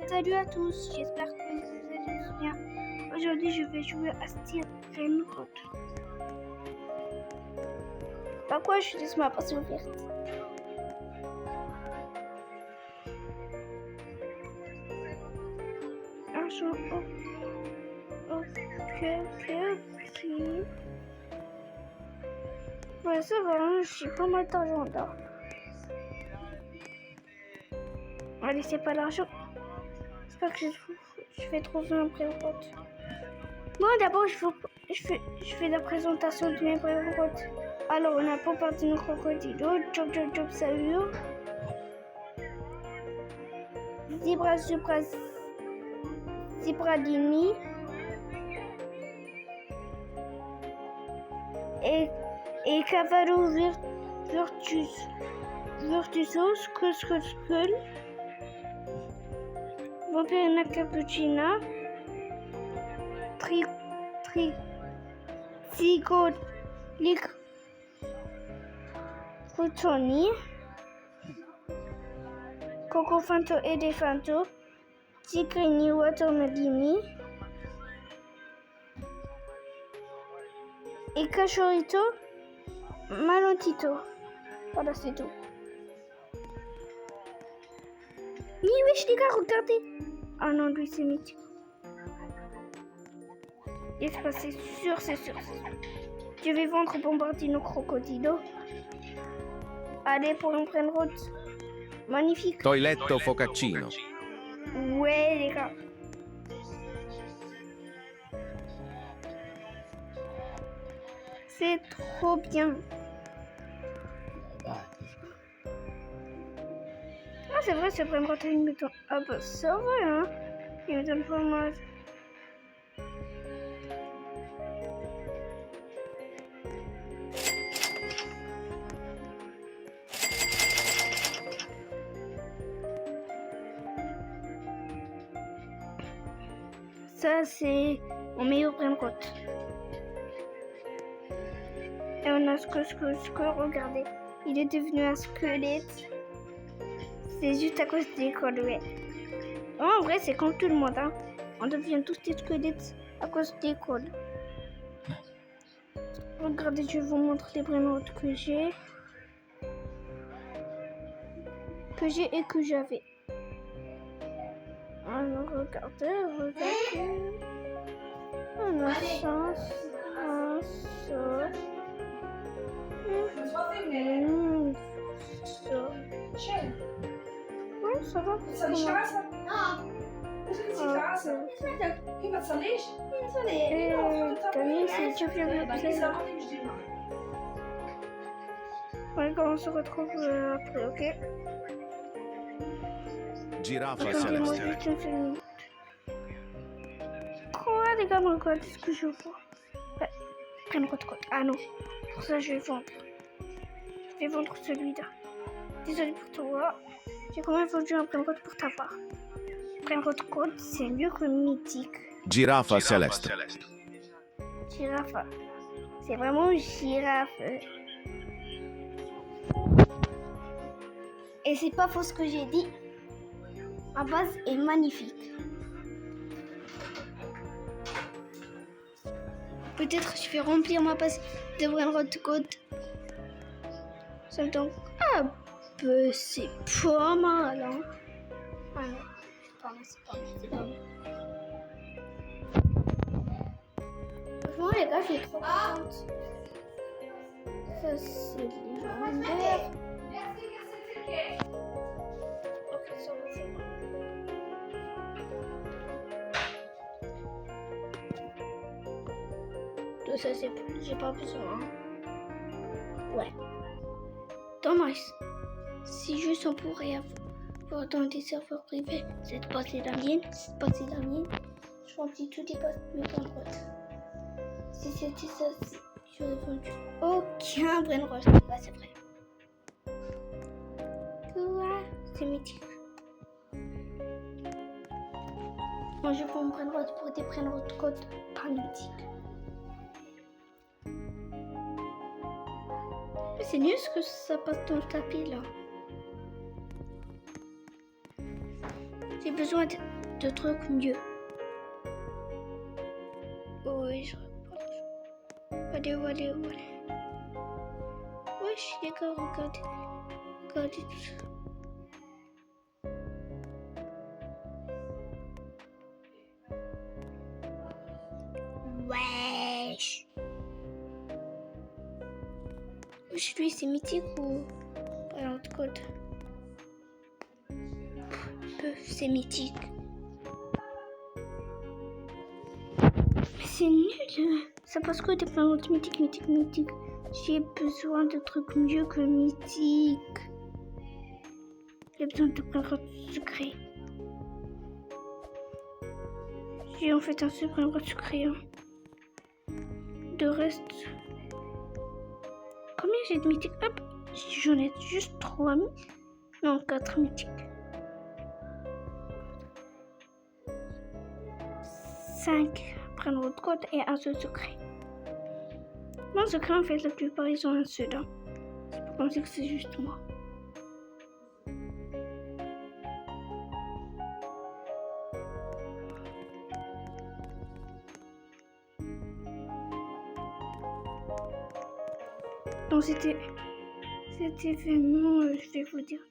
Salut à tous, j'espère que vous allez tous bien. Aujourd'hui, je vais jouer à Steel Railroad. Par quoi je laisse ma passion verte. Un jour, ok. Ouais, ça va, j'ai pas mal d'argent là. Allez, c'est pas l'argent. J'espère que je vais trouver un railroad. Bon, d'abord, je fais la présentation de mes railroads. Alors, on a Pompardino Crocodilo, Job Salut, Zebradini et Cavallo Virtuoso, Skull, Vampirina Cappuccina, Trigo Crutoni, Coco Fanto Elefanto, Tigrini Watermelini et Cachorito Malontito. Voilà, c'est tout. Oui, les gars, regardez. Ah non, lui, c'est mythique. C'est sûr. Je vais vendre Bombardino Crocodilo. Allez, pour un railroad magnifique. Toiletto Focaccino. Ouais, les gars. C'est trop bien. Ah, c'est vrai, c'est vraiment une méthode. Ah bah, ça va, hein. Il me donne pas mal. Ça, c'est mon meilleur railroad. Et on a ce que, regardez. Il est devenu un squelette. C'est juste à cause de l'école, ouais. En vrai, c'est comme tout le monde, hein. On devient tous des squelettes à cause de l'école. Regardez, je vous montre les railroads que j'ai et que j'avais. Alors, regardez. On a ça. Ouais, ça va. Ouais, quand on se retrouve après, ok? Giraffa Attendez-moi Celeste. juste une minute. Quoi, les gars, regardez ce que je vois. Prenne votre code. Ah non, pour ça, je vais vendre. Je vais vendre celui-là. Désolé pour toi. J'ai quand même vendu un prenne code pour t'avoir. Prenne votre code, c'est mieux que mythique. Giraffa Celeste. Girafe. C'est vraiment une girafe. Et c'est pas faux ce que j'ai dit. Ma base est magnifique. Peut-être je vais remplir ma base de railroad code. Ça me donne... Ah, bah, c'est pas mal, hein. Ah non, c'est pas mal. Franchement, les gars, je suis trop contente. Ça, c'est légendaire. Ok, ça va, c'est bon. Tout ça, j'ai pas besoin. Ouais. Dommage. Si juste on pourrait avoir dans des serveurs privés, cette base est la mienne, je remplis tous les bases de mes railroads. Si c'était ça, j'aurais vendu aucun railroad. Là, c'est vrai. Quoi? C'est mythique. Moi, je prends mon railroad pour des railroad code pas mythiques. Mais c'est mieux ce que ça passe dans le tapis là. J'ai besoin de trucs mieux. Oui, je reprends. Allez. Wesh, les gars, regardez tout ça. Wesh. Wesh, lui, c'est mythique ou pas l'autre code? C'est mythique. Mais c'est nul. Ça passe quoi des plein d'autres mythique. J'ai besoin de trucs mieux que mythique. J'ai besoin de plein de secrets. J'ai en fait un super gros secret. De reste. Combien j'ai de mythiques? Hop, j'en ai juste 3000. Non, 4 mythiques. 5 prendre de code et un seul secret. Mon secret, en fait, la plupart ils ont un seul. C'est pour penser que c'est juste moi. Donc cet événement, je vais vous dire.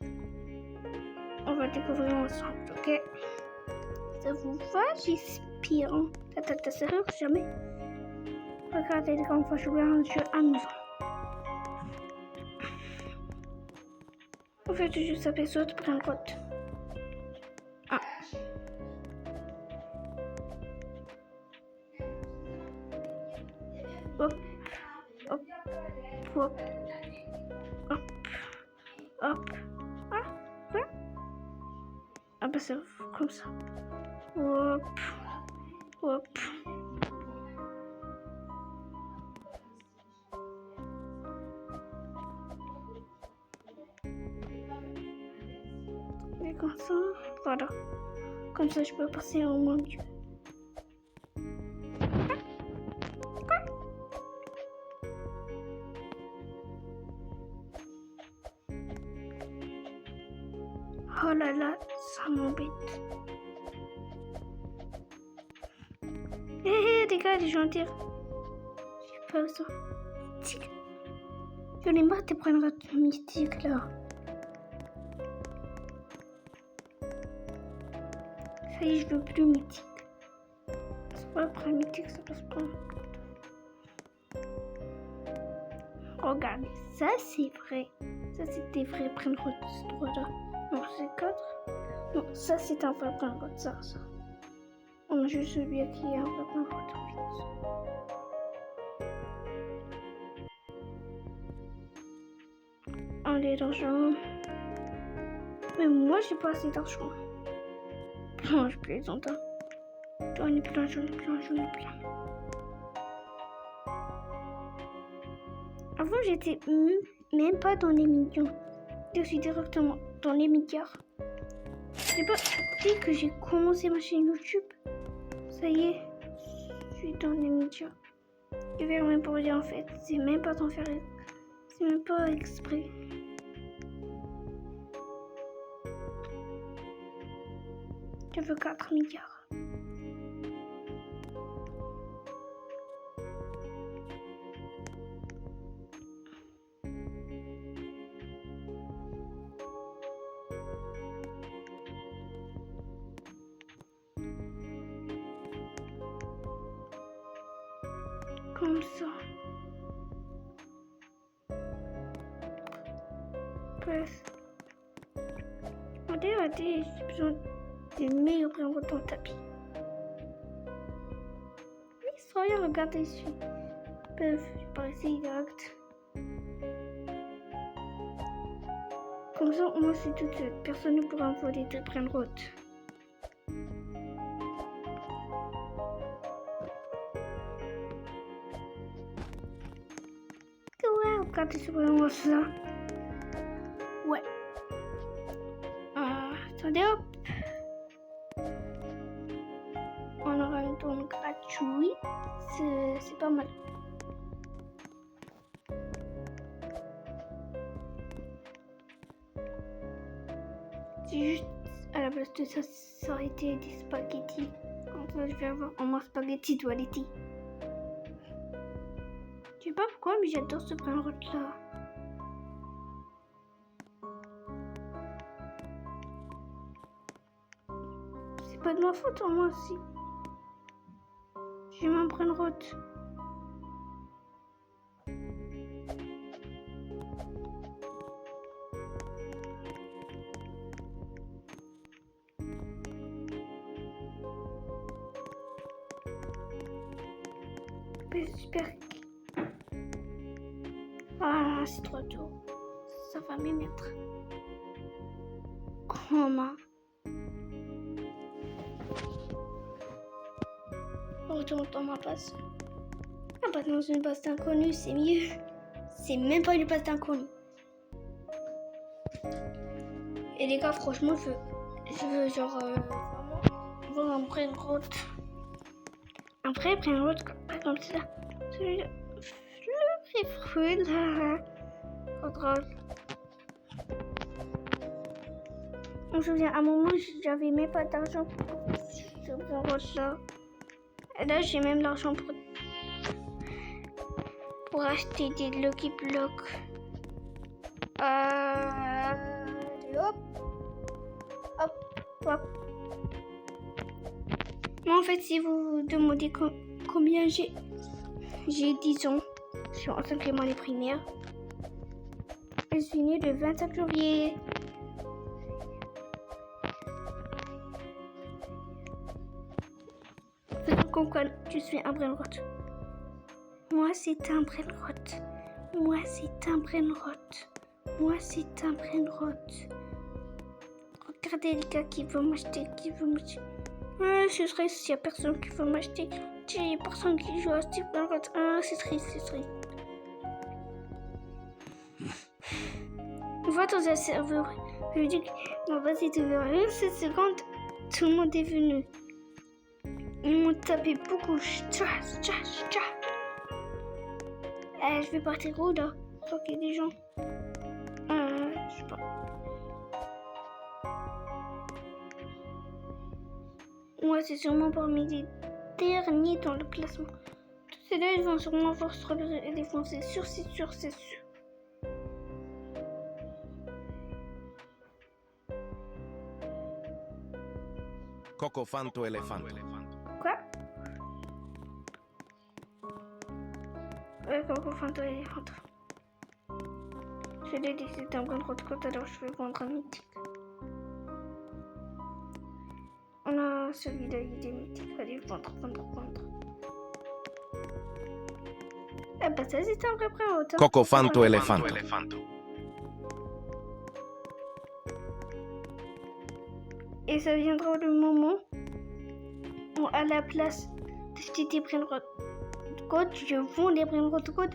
On va découvrir ensemble, ok? Ça vous va, j'espère. T'as sérieux jamais? Regardez les gars, on va jouer à un jeu amusant. En fait, je s'appelle saute pour un code. Ah. Hop. Ah bah c'est comme ça. Hop. Et comme ça, voilà. Comme ça, je peux passer au moins mieux. Oh là là, ça m'embête. Hé, les gars, les gens dire. J'ai pas besoin. Mythique. J'en ai marre de prendre un mythique là. Ça y est, je veux plus mythique. C'est pas prendre mythique, ça passe pas. Regardez, ça c'est vrai. Ça c'était vrai prendre ce droit là. Non, c'est 4. Non, ça c'est un vrai prendre ça. On a juste celui qui est un vrai prendre 8. Allez, l'argent. Mais moi j'ai pas assez d'argent. Non, je plaisante. J'en ai plein. Avant, j'étais même pas dans les millions. Je suis directement dans les milliards. J'ai pas dit que j'ai commencé ma chaîne YouTube. Ça y est, je suis dans les milliards. Je vais même pas dire en fait. C'est même pas d'en faire. C'est même pas exprès. Je veux 4 milliards. Comme ça. Bref. Regardez, j'ai besoin des meilleurs bringots dans le tapis. Oui, sans rien regarder ici. Bref, je vais pas essayer direct. Comme ça, moi, c'est toute seule. Personne ne pourra me voler de bringots. Regardez ce vraiment ça. Ouais. Attendez, hop. On aura une tourne gratuit. C'est pas mal. C'est juste à la place de ça, ça aurait été des spaghettis. Comme ça, je vais avoir au moins spaghetti toiletti. Je sais pas pourquoi, mais j'adore ce brain rot là. C'est pas de ma faute, moi aussi. J'ai mon brain rot. J'espère. Ah, c'est trop tôt. Ça va m'émettre. Comment? Retourne dans ma base. Ah bah dans une base d'inconnu, c'est mieux. C'est même pas une base d'inconnu. Et les gars, franchement, je veux genre vraiment un brain rot. Un vrai brain rot comme ça. Celui-là. Le fruit là. Trop drôle. Je me souviens, à un moment, j'avais même pas d'argent pour ce brain rot là. Et là, j'ai même l'argent pour acheter des Lucky Blocks. Hop. Hop. Hop. Moi, en fait, si vous vous demandez combien j'ai 10 ans. Je suis en 5e année primaire. Je suis née le 25 janvier. Faisons comme quoi je suis un brain rot. Moi, c'est un brain rot. Moi, c'est un brain rot. Moi, c'est un brain rot. Regardez les gars qui veulent m'acheter, je serais s'il n'y a personne qui veut m'acheter. Il n'y a personne qui joue à ce brain rot. Ah, c'est triste, c'est triste. On va dans un serveur. Je lui dis que ma base est ouverte. 7 secondes, tout le monde est venu. Ils m'ont tapé beaucoup. Je vais partir où là? Tant qu'il y a des gens. Je sais pas. Moi, c'est sûrement parmi les derniers dans le classement. Tous ces deux, ils vont sûrement voir se relever et défoncer. C'est sûr. Cocofanto elefanto. Quoi? Cocofanto elefanto. Je l'ai dit, c'est un brain rot quand alors je vais vendre un mythique. On a celui-là, il est mythique. Allez, vendre. Ah bah ça, c'est un vrai brain rot. Cocofanto elefanto. Et ça viendra le moment où, à la place d'acheter des brain rot code, je vends des brain rot code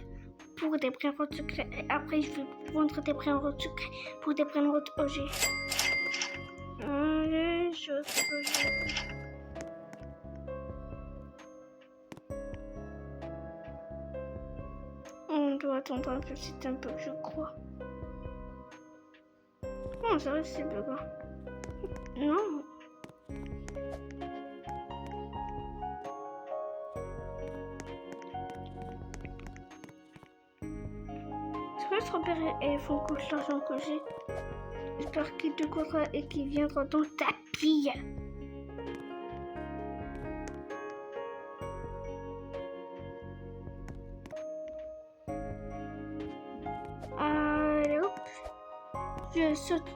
pour des brain rot secrets. Et après, je vais vendre des brain rot secrets pour des brain rot OG. Les choses que je... On doit attendre un peu, c'est un bug, je crois. Non, ça reste c'est bug. Non. Je reste repérer et font coûte l'argent que j'ai. J'espère qu'il te coûtera et qu'il viendra dans ta quille. Allez hop. Je saute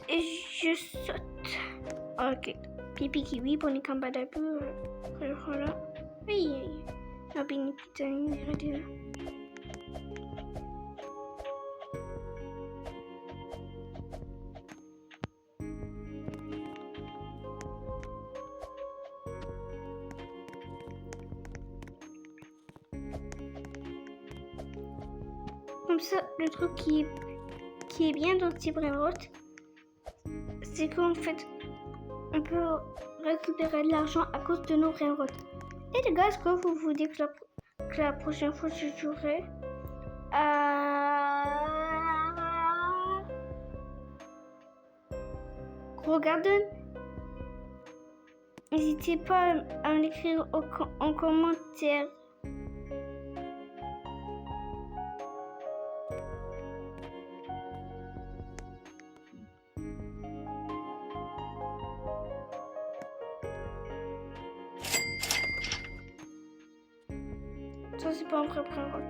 et je saute. Ok. Pipi kiwi pour les cambadabu. Voilà. Oui. Nabini pizza radio. Comme ça, le truc qui est bien dans ces brain rot, c'est qu'en fait, on peut récupérer de l'argent à cause de nos brain rot. Et les gars, est-ce que vous vous dites que que la prochaine fois je jouerai à Gros Garden. N'hésitez pas à m'écrire en commentaire. Ça, c'est pas un vrai pré-route.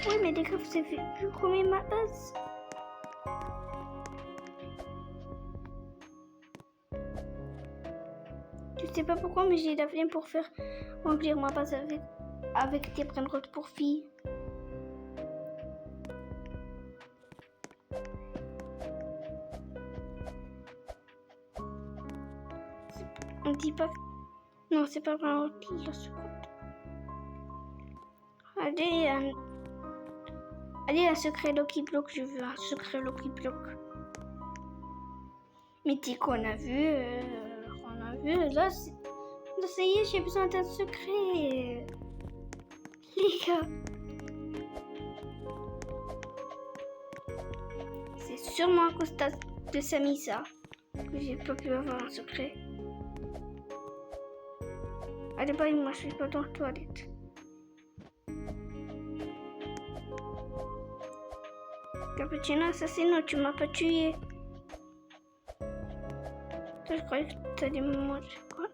Oui, mais les gars, vous avez vu combien ma base? Je sais pas pourquoi, mais j'ai la flemme pour faire remplir ma base avec des pré-routes pour filles. On dit pas. Non, c'est pas vraiment la seconde. Allez, un secret Lucky Block, je veux un secret Lucky Block. Mythique, on a vu. Là, ça y est, j'ai besoin d'un secret. Les gars. C'est sûrement à cause de Samisa que j'ai pas pu avoir un secret. Allez, bye, moi je suis pas dans la toilette. Cappuccino assassino, tu m'as pas tué. Je croyais que t'allais me manger. Quoi?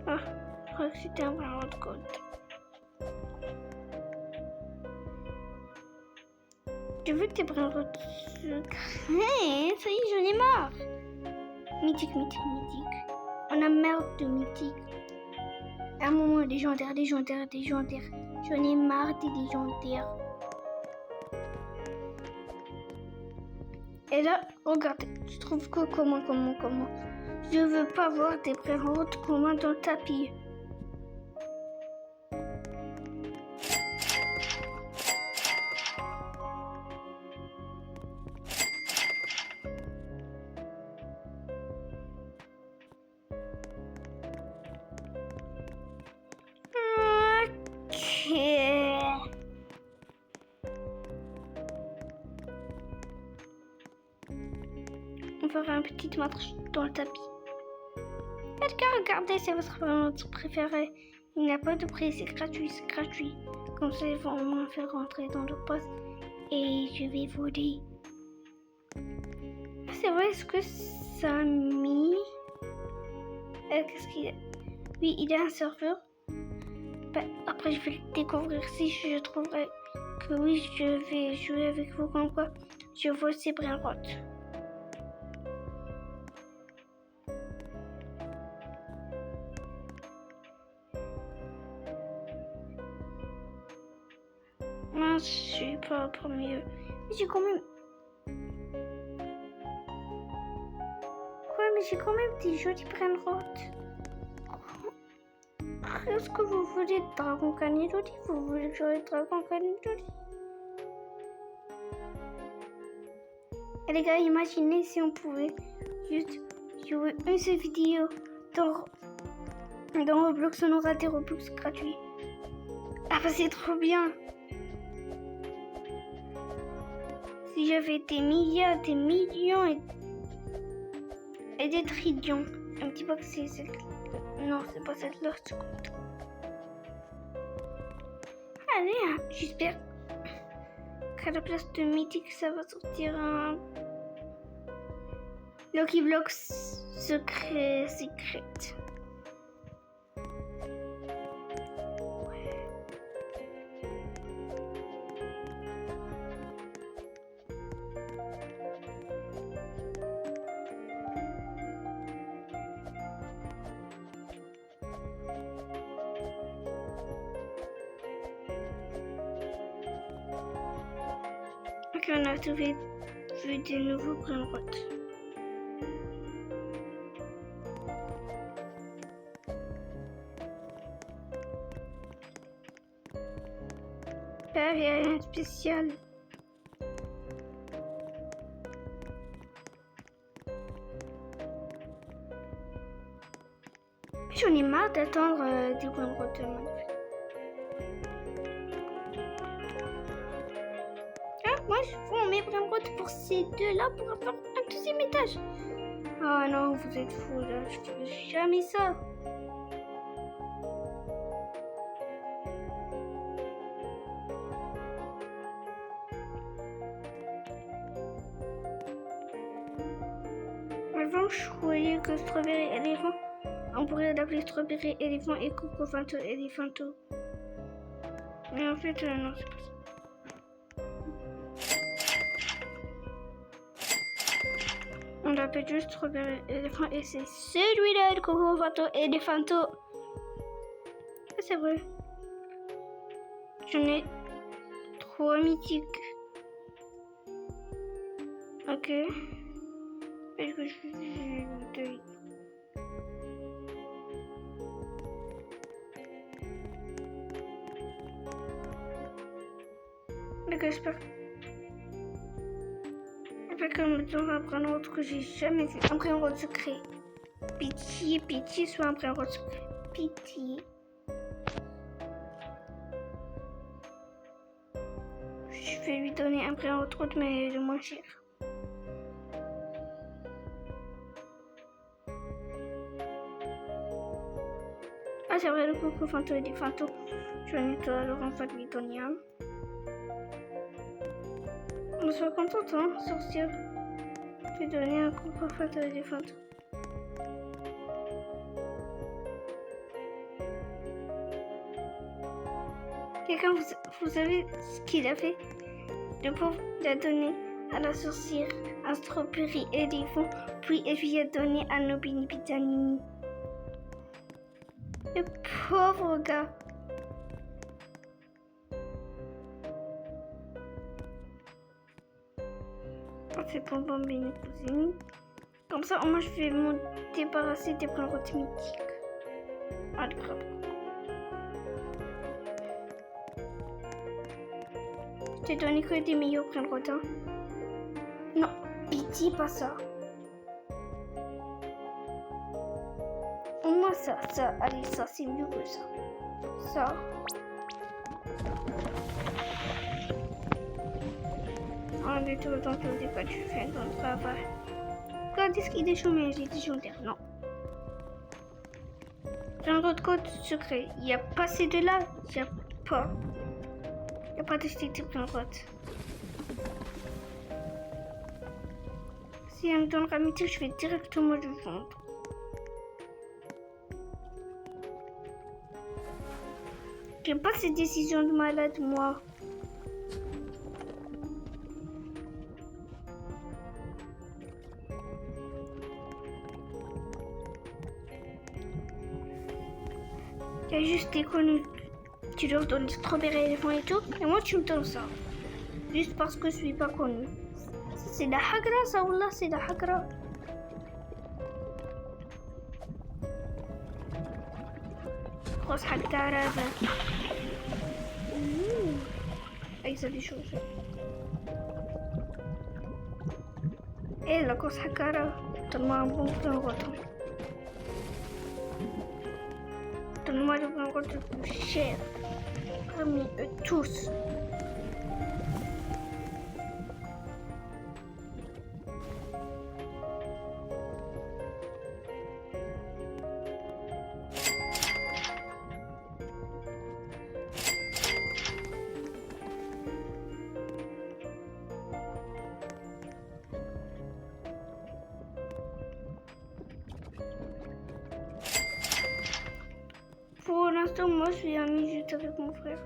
Ah, je croyais que c'était un ballon de code. Tu veux tes bras de secret? Ça y est, j'en ai marre. Mythique. On a marre de mythique. À un moment, légendaire. J'en ai marre des légendaires. Et là, regardez, je trouve que comment. Je veux pas voir des pré-routes communs dans le tapis. On fera un petit match dans le tapis. Regardez, c'est votre mode préféré. Il n'y a pas de prix, c'est gratuit. Comme ça, ils vont au moins faire rentrer dans le poste et je vais voler. C'est vrai, est-ce que ça a mis... Qu'est-ce qu'il y a? Oui, il y a un serveur. Ben, après, je vais le découvrir si je trouverai que oui, je vais jouer avec vous comme quoi je vole ces brinrottes. Moi, je suis pas premier. Mais j'ai quand même... Quoi, mais j'ai quand même des jolies brinrottes. Est-ce que vous voulez Dragon Canidoli? Vous voulez que j'aurai Dragon Canidoli? Et les gars, imaginez si on pouvait juste jouer une seule vidéo dans Roblox, on aura des Roblox gratuits. Ah bah c'est trop bien! Si j'avais des milliards, des millions et des trillions. Un petit peu que c'est celle... Non, c'est pas celle-là, je compte. Allez, hein, j'espère qu'à la place de mythique, ça va sortir un Lucky Block secret. Ok, on a trouvé des nouveaux brinrottes. Là, il y a rien de spécial. marre d'attendre des points de route. Moi, je prends mes points de route pour ces deux-là pour avoir un deuxième étage. Ah non, vous êtes fous là, je ferai jamais ça. Avant, je croyais que Strawberry Elephant, on pourrait l'appeler Strawberry Elephant et Coco Fanto Elephanto. Mais en fait, non, c'est pas ça. On l'appelle juste Strawberry Elephant et c'est celui-là, le Coco Fanto Elephanto. Ah, c'est vrai. J'en ai 3 mythiques. Ok. Est-ce que je vais... D'accord, j'espère. J'espère que me donne un prénom autre que j'ai jamais vu. Un prénom secret. Pitié, pitié, soit un prénom secret. Pitié. Je vais lui donner un prénom autre, mais le moins cher. Ah, c'est vrai, le Coco Fanto et des Fantos. Je vais nettoyer alors en fait lui donner un. On soit contente, hein, sorcière. Je vais donner un Coco Fanto et des Fantos. Quelqu'un, vous savez ce qu'il a fait? Le pauvre l'a donné à la sorcière un strawberry éléphant, puis il lui a donné un Nobini Pitanini. Le pauvre gars. C'est pour mes cousines. Comme ça, moi, je vais me débarrasser des plantes mythiques. Ah, grave. Je t'ai donné que des meilleurs plantes. Hein. Non, pitié, pas ça. Au moins ça, allez, ça, c'est mieux que ça. Ça. En de tout le temps que pas tu fais ton travail. Regardez ce qu'il est chômé, j'ai dit chanter. Non. Dans l'autre code secret, il n'y a pas ces deux-là, il n'y a pas. Il n'y a pas de stick dans le code. Si elle me donne la mythique, je vais directement le vendre. J'aime pas ces décisions de malade, moi. Il y a juste des connus. Tu leur donnes des strawberry éléphants et tout, et moi tu me donnes ça. Juste parce que je suis pas connu. C'est la hagra, ça, wallah, c'est la hagra. Grosse hagra, avec ça des choses. Et la grosse hagra, donne-moi un bon plan retour. Donne-moi le plan retour le plus cher. Parmi eux tous. Pour l'instant, moi, je suis amie juste avec mon frère.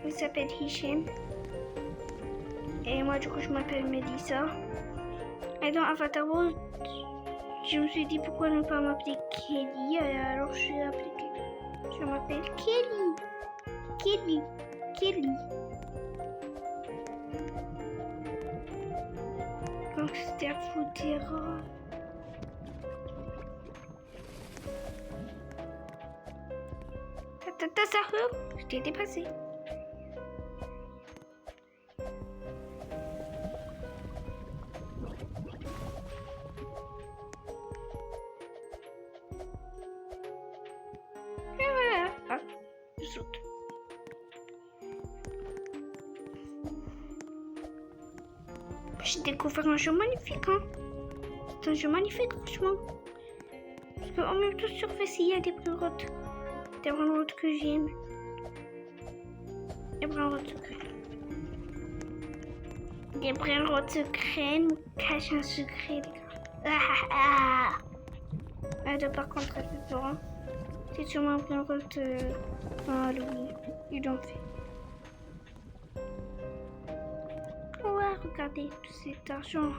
Il s'appelle Hicham. Et moi, du coup, je m'appelle Melissa. Et dans Avatar World, je me suis dit pourquoi ne pas m'appeler Kelly. Alors, je suis appelée Kelly. Je m'appelle Kelly. Kelly. Kelly. Gangster Foutera. Sahur, je t'ai dépassé. Et voilà. Ah, je saute. J'ai découvert un jeu magnifique, hein. C'est un jeu magnifique, franchement. Parce qu'en même temps, sur Face, il y a des brainrots. Des brainrots que j'aime. Des brainrots secrets. Des brainrots secrets nous cachent un secret, les gars. Par contre, très peur. C'est sûrement un brainrot dans Halloween. Ils l'ont fait. Ouais, regardez tout cet argent.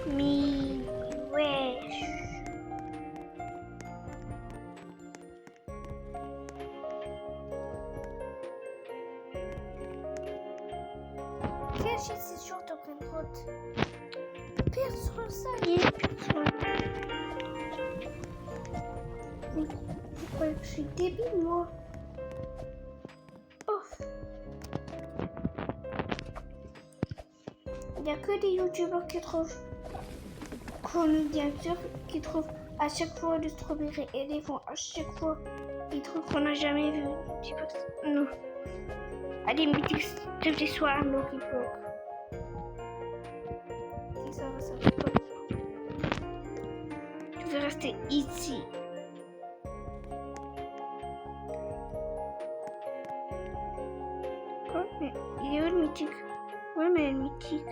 Mais wesh. Caché ces shorts de brainrot. Personne ça y est, personne. Vous croyez que je suis débile, moi? Ouf. Il n'y a que des youtubeurs qui trouvent, connus bien sûr, qui trouvent à chaque fois le strawberry éléphant. À chaque fois, ils trouvent qu'on n'a jamais vu. Non. Allez, mythique, tous les soirs, Loki Block. Si ça va, ça va pas. Je vais rester ici. Quoi? Mais il est où le mythique? Ouais, mais le mythique.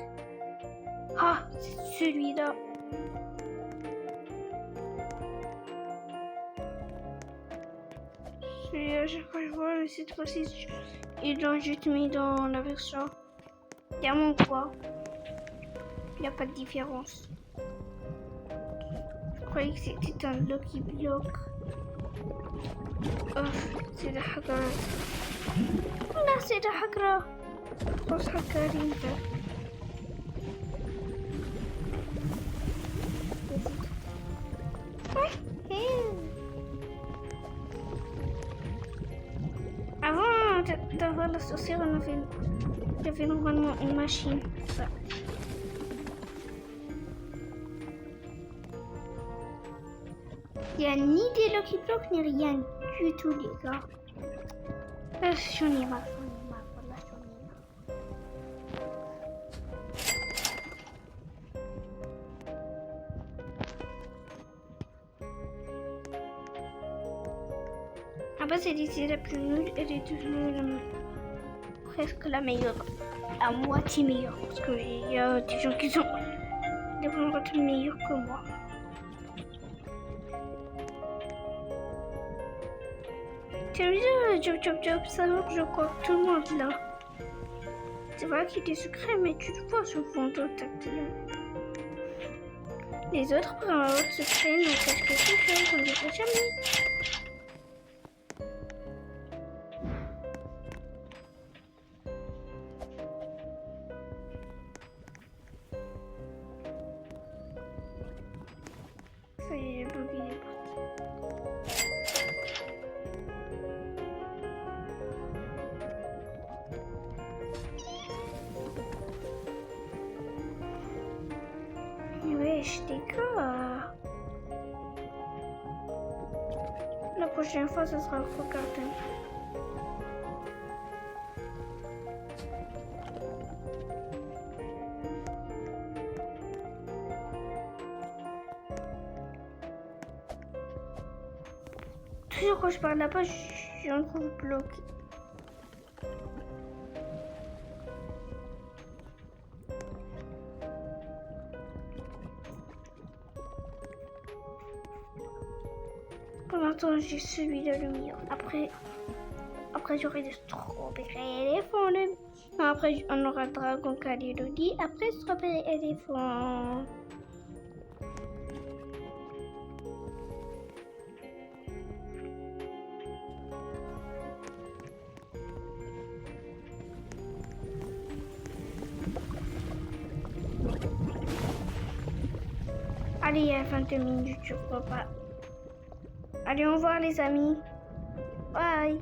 Ah, c'est celui-là. Celui-là, chaque fois que je vois, mais cette fois-ci, ils l'ont juste mis dans la version diamant quoi. Il n'y a pas de différence. Je croyais que c'était un Lucky Block. Oh, c'est de Hagra. Là, c'est de Hagra. Grosse Hagarine. Avant d'avoir la sorcière, on avait normalement une machine. Ça. Il n'y a ni des Lucky Blocks, ni rien du tout, les gars. Là, j'en ai marre, voilà, j'en ai marre. Ah bah, c'est l'idée la plus nulle, elle est devenue presque la meilleure. À moitié meilleure, parce qu'il y a des gens qui sont des brainrots meilleurs que moi. T'as vu Job, ça je crois que tout le monde là. C'est vrai qu'il est secret, mais tu le vois sur le fond tactile. Les autres brainrots secrets n'ont quelque chose, on ne dirait jamais. Ça y est, Bobby est parti. Wesh, les gars. La prochaine fois, ce sera le Garden. Toujours quand je parle là-bas, je suis un peu bloqué. Pour l'instant, j'ai celui de lumière. Après j'aurai des strawberry éléphants. Non, après, on aura dragon Kalilodi. Après, strawberry éléphant. Allez, il y a 22 minutes, je crois pas. Allez, au revoir les amis. Bye.